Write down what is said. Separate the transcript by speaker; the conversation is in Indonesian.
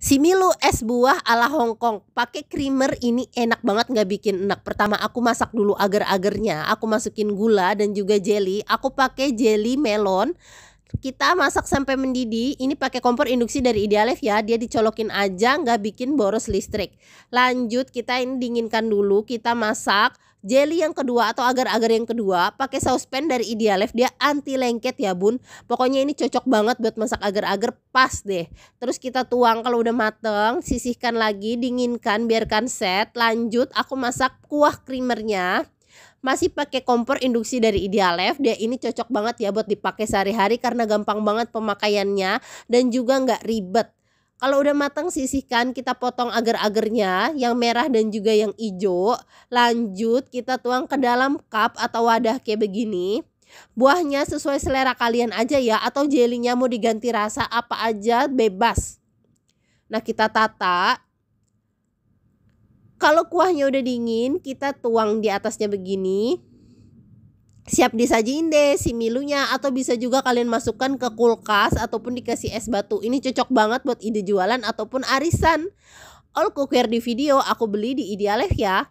Speaker 1: Si Milo es buah ala Hongkong, pakai creamer ini enak banget nggak bikin enak. Pertama aku masak dulu agar-agarnya, aku masukin gula dan juga jelly. Aku pakai jelly melon. Kita masak sampai mendidih. Ini pakai kompor induksi dari Idealef ya. Dia dicolokin aja, nggak bikin boros listrik. Lanjut kita ini dinginkan dulu. Kita masak jelly yang kedua atau agar-agar yang kedua. Pakai saucepan dari Idealef. Dia anti lengket ya bun. Pokoknya ini cocok banget buat masak agar-agar, pas deh. Terus kita tuang kalau udah mateng. Sisihkan lagi, dinginkan, biarkan set. Lanjut aku masak kuah creamernya. Masih pakai kompor induksi dari Idealef. Dia ini cocok banget ya buat dipakai sehari-hari karena gampang banget pemakaiannya dan juga nggak ribet. Kalau udah matang sisihkan, kita potong agar-agarnya yang merah dan juga yang hijau. Lanjut kita tuang ke dalam cup atau wadah kayak begini. Buahnya sesuai selera kalian aja ya, atau jelinya mau diganti rasa apa aja bebas. Nah kita tata. Kalau kuahnya udah dingin, kita tuang di atasnya begini. Siap disajiin deh si milunya, atau bisa juga kalian masukkan ke kulkas ataupun dikasih es batu. Ini cocok banget buat ide jualan ataupun arisan. All cookware di video aku beli di Idealef ya.